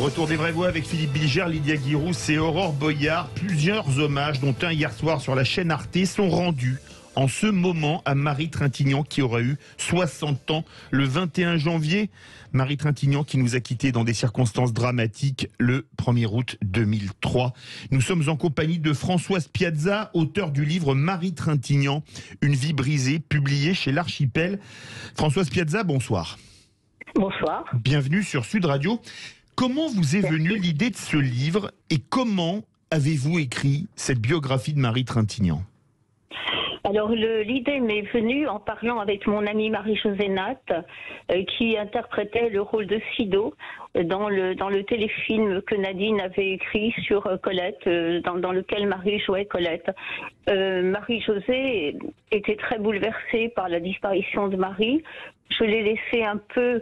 Retour des vraies voix avec Philippe Bilger, Lydia Guirousse et Aurore Boyard. Plusieurs hommages, dont un hier soir sur la chaîne Arte, sont rendus en ce moment à Marie Trintignant qui aura eu 60 ans le 21 janvier. Marie Trintignant qui nous a quittés dans des circonstances dramatiques le 1er août 2003. Nous sommes en compagnie de Françoise Piazza, auteure du livre Marie Trintignant, une vie brisée, publié chez l'Archipel. Françoise Piazza, bonsoir. Bonsoir. Bienvenue sur Sud Radio. Comment vous est venue l'idée de ce livre et comment avez-vous écrit cette biographie de Marie Trintignant ? Alors l'idée m'est venue en parlant avec mon amie Marie-Josée Nat, qui interprétait le rôle de Sido dans le téléfilm que Nadine avait écrit sur Colette, dans lequel Marie jouait Colette. Marie-Josée était très bouleversée par la disparition de Marie. Je l'ai laissé un peu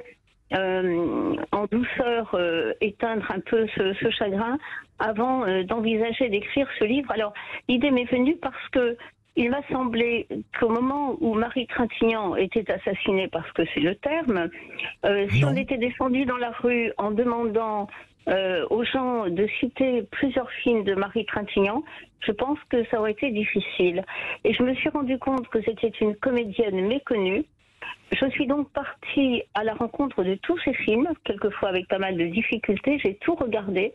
en douceur éteindre un peu ce chagrin avant d'envisager d'écrire ce livre. Alors l'idée m'est venue parce que il m'a semblé qu'au moment où Marie Trintignant était assassinée, parce que c'est le terme, si on était descendu dans la rue en demandant aux gens de citer plusieurs films de Marie Trintignant, je pense que ça aurait été difficile. Et je me suis rendu compte que c'était une comédienne méconnue. Je suis donc partie à la rencontre de tous ces films, quelquefois avec pas mal de difficultés. J'ai tout regardé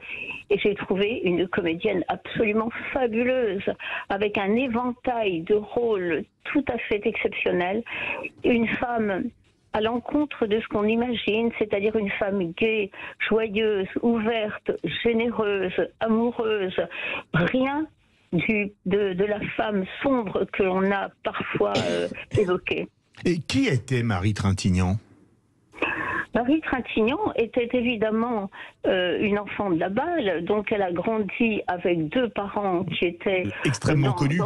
et j'ai trouvé une comédienne absolument fabuleuse, avec un éventail de rôles tout à fait exceptionnel. Une femme à l'encontre de ce qu'on imagine, c'est-à-dire une femme gaie, joyeuse, ouverte, généreuse, amoureuse. Rien de la femme sombre que l'on a parfois évoquée. Et qui était Marie Trintignant ? Marie Trintignant était évidemment une enfant de la Balle, donc elle a grandi avec deux parents qui étaient extrêmement connus.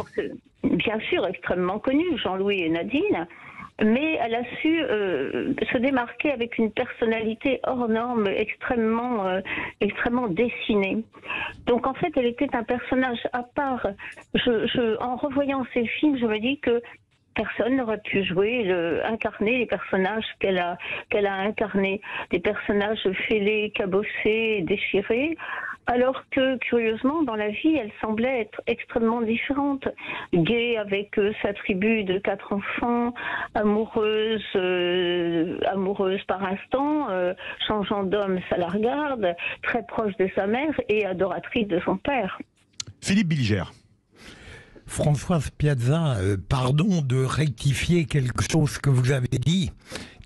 Bien sûr, extrêmement connus, Jean-Louis et Nadine. Mais elle a su se démarquer avec une personnalité hors norme, extrêmement dessinée. Donc en fait, elle était un personnage à part. En revoyant ces films, je me dis que personne n'aurait pu incarner les personnages qu'elle a incarnés, des personnages fêlés, cabossés, déchirés, alors que, curieusement, dans la vie, elle semblait être extrêmement différente. Gaie avec sa tribu de 4 enfants, amoureuse par instant, changeant d'homme, ça la regarde, très proche de sa mère et adoratrice de son père. Philippe Bilger. Françoise Piazza, pardon de rectifier quelque chose que vous avez dit,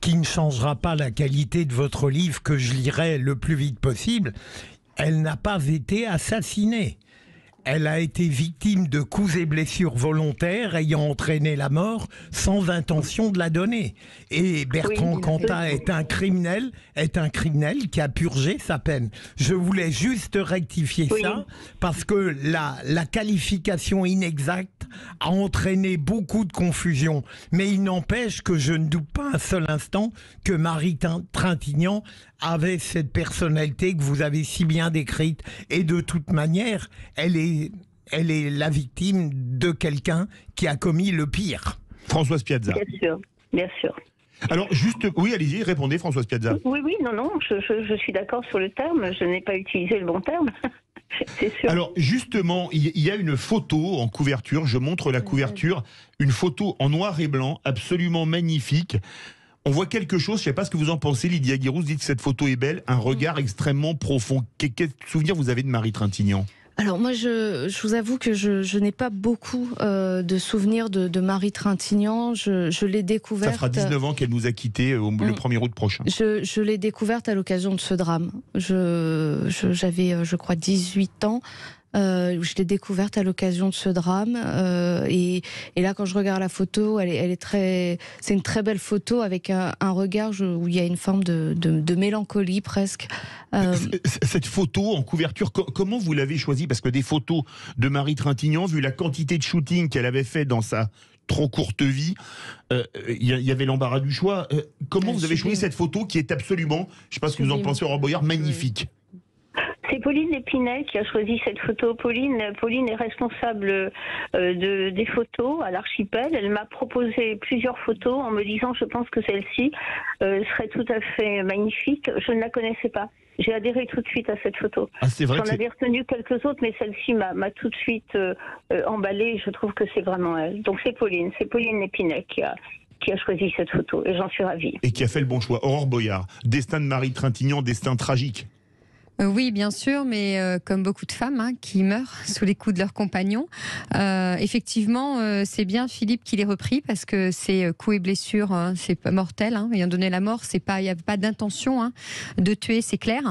qui ne changera pas la qualité de votre livre, que je lirai le plus vite possible. Elle n'a pas été assassinée. Elle a été victime de coups et blessures volontaires ayant entraîné la mort sans intention de la donner. Et Bertrand Cantat est un criminel qui a purgé sa peine. Je voulais juste rectifier ça parce que la qualification inexacte a entraîné beaucoup de confusion. Mais il n'empêche que je ne doute pas un seul instant que Marie Trintignant avait cette personnalité que vous avez si bien décrite. Et de toute manière, elle est la victime de quelqu'un qui a commis le pire. Françoise Piazza. Bien sûr. Alors, oui, allez-y, répondez, Françoise Piazza. Oui, non, je suis d'accord sur le terme, je n'ai pas utilisé le bon terme. C'est sûr. Alors, justement, il y a une photo en couverture, je montre la couverture, une photo en noir et blanc, absolument magnifique. On voit quelque chose, je ne sais pas ce que vous en pensez, Lydia Guirousse, dites que cette photo est belle, un regard extrêmement profond. Quel souvenir vous avez de Marie Trintignant ? Alors moi, je vous avoue que je n'ai pas beaucoup de souvenirs de Marie Trintignant. Je l'ai découverte... Ça fera 19 ans qu'elle nous a quittés le 1er août prochain. Je l'ai découverte à l'occasion de ce drame. J'avais, je crois, 18 ans. Je l'ai découverte à l'occasion de ce drame et là quand je regarde la photo, c'est une très belle photo avec un regard où il y a une forme de mélancolie presque. Cette photo en couverture, comment vous l'avez choisie ? Parce que des photos de Marie Trintignant, vu la quantité de shooting qu'elle avait fait dans sa trop courte vie, il y avait l'embarras du choix. Comment vous avez choisi cette photo qui est absolument, je ne sais pas ce que vous en pensez, Aurore Boyard, magnifique ? C'est Pauline Épinay qui a choisi cette photo. Pauline est responsable des photos à l'Archipel. Elle m'a proposé plusieurs photos en me disant je pense que celle-ci serait tout à fait magnifique. Je ne la connaissais pas. j'ai adhéré tout de suite à cette photo. Ah, c'est vrai J'en que avais retenu quelques autres, mais celle-ci m'a tout de suite emballée. Je trouve que c'est vraiment elle. Donc c'est Pauline Épinay qui a choisi cette photo et j'en suis ravie. Et qui a fait le bon choix. Aurore Boyard, destin de Marie Trintignant, destin tragique. Oui, bien sûr, mais comme beaucoup de femmes qui meurent sous les coups de leurs compagnons, effectivement, c'est bien Philippe qui l'ait repris parce que c'est coups et blessures, c'est pas mortel. Ayant donné la mort, il n'y a pas d'intention de tuer, c'est clair.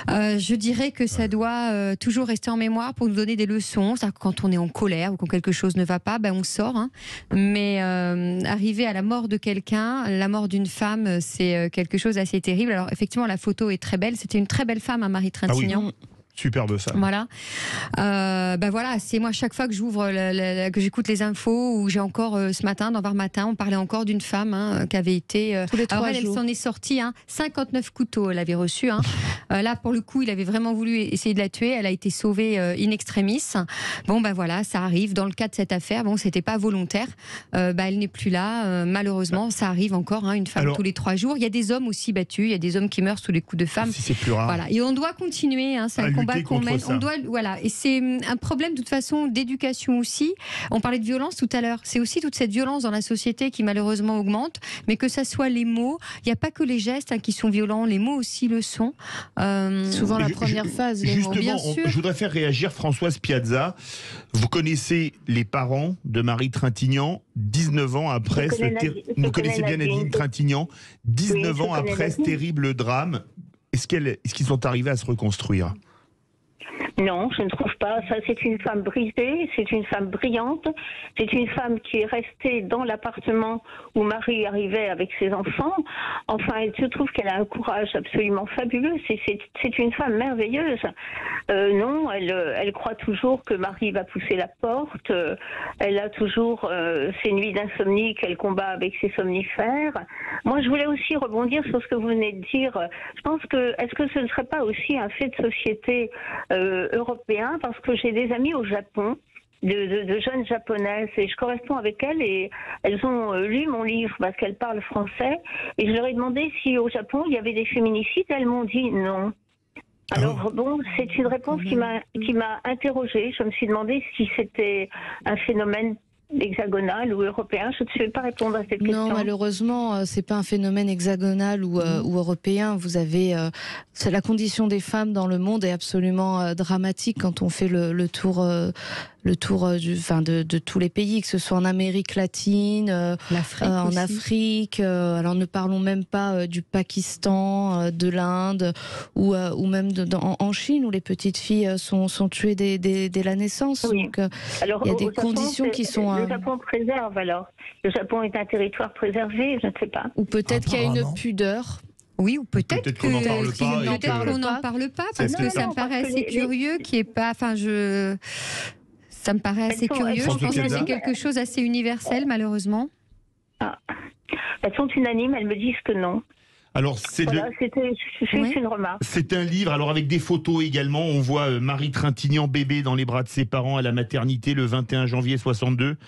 Je dirais que ça doit toujours rester en mémoire pour nous donner des leçons. C'est-à-dire que quand on est en colère ou quand quelque chose ne va pas, on sort. Mais arriver à la mort de quelqu'un, la mort d'une femme, c'est quelque chose d'assez terrible. Alors effectivement, la photo est très belle. C'était une très belle femme, Marie Trintignant. Ah oui. Superbe femme. Voilà. Voilà, c'est moi chaque fois que j'ouvre, que j'écoute les infos, ou j'ai encore ce matin, dans Var Matin, on parlait encore d'une femme qui avait été. Tous les 3 alors elle jours. s'en est sortie. 59 couteaux, elle avait reçu. Là, pour le coup, il avait vraiment voulu essayer de la tuer. Elle a été sauvée in extremis. Bon, voilà, ça arrive. Dans le cas de cette affaire, c'était pas volontaire. Elle n'est plus là. Malheureusement, ça arrive encore. Une femme tous les 3 jours. Il y a des hommes aussi battus. Il y a des hommes qui meurent sous les coups de femmes. Si c'est plus rare. Voilà. Et on doit continuer. C'est un combat qu'on mène. On doit, et c'est un problème de toute façon d'éducation aussi. On parlait de violence tout à l'heure. C'est aussi toute cette violence dans la société qui malheureusement augmente, mais que ça soit les mots. Il n'y a pas que les gestes qui sont violents, les mots aussi le sont. Souvent la première phase, les mots. Justement, Bien sûr. je voudrais faire réagir Françoise Piazza. Vous connaissez les parents de Marie Trintignant, 19 ans après vous connaissez bien Nadine Trintignant, 19 ans après ce terrible drame. Est-ce qu'ils sont arrivés à se reconstruire ? Non, je ne trouve pas. Ça, c'est une femme brisée, c'est une femme brillante, c'est une femme qui est restée dans l'appartement où Marie arrivait avec ses enfants. Enfin, elle se trouve qu'elle a un courage absolument fabuleux. C'est une femme merveilleuse. Non, elle croit toujours que Marie va pousser la porte. Elle a toujours ses nuits d'insomnie qu'elle combat avec ses somnifères. Moi, je voulais aussi rebondir sur ce que vous venez de dire. Je pense que, est-ce que ce ne serait pas aussi un fait de société européen, parce que j'ai des amis au Japon, de jeunes japonaises, et je corresponds avec elles, et elles ont lu mon livre parce qu'elles parlent français, et je leur ai demandé si au Japon il y avait des féminicides, elles m'ont dit non. Alors c'est une réponse qui m'a interrogée. Je me suis demandé si c'était un phénomène hexagonal ou européen. Je ne sais pas répondre à cette question. Non, malheureusement, c'est pas un phénomène hexagonal ou européen. Vous avez la condition des femmes dans le monde est absolument dramatique quand on fait le tour. De tous les pays, que ce soit en Amérique latine, en Afrique. Alors ne parlons même pas du Pakistan, de l'Inde ou même en Chine où les petites filles sont tuées dès la naissance. Oui. Donc alors, il y a des conditions qui sont. Le Japon préserve alors. Le Japon est un territoire préservé, je ne sais pas. Ou peut-être qu'il y a une pudeur. Oui, ou peut-être qu'on n'en parle pas. Peut-être qu'on n'en parle pas, parce que ça me paraît assez curieux, qui est pas. Ça me paraît assez curieux. Je pense que c'est quelque chose d'assez universel, malheureusement. Elles sont unanimes, elles me disent que non. Alors, c'était juste une remarque. C'est un livre, alors avec des photos également. On voit Marie Trintignant bébé dans les bras de ses parents à la maternité le 21 janvier 62.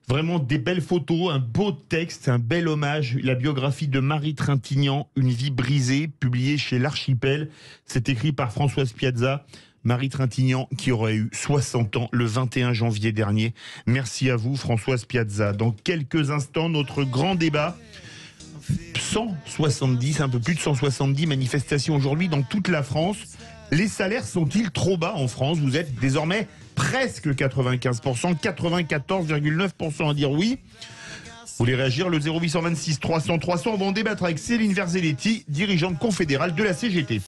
Vraiment des belles photos, un beau texte, un bel hommage. La biographie de Marie Trintignant, Une vie brisée, publiée chez l'Archipel. C'est écrit par Françoise Piazza. Marie Trintignant, qui aurait eu 60 ans le 21 janvier dernier. Merci à vous, Françoise Piazza. Dans quelques instants, notre grand débat. 170, un peu plus de 170 manifestations aujourd'hui dans toute la France. Les salaires sont-ils trop bas en France? Vous êtes désormais presque 95%, 94,9% à dire oui. Vous voulez réagir? Le 0826 300 300. On va en débattre avec Céline Verzelletti, dirigeante confédérale de la CGT.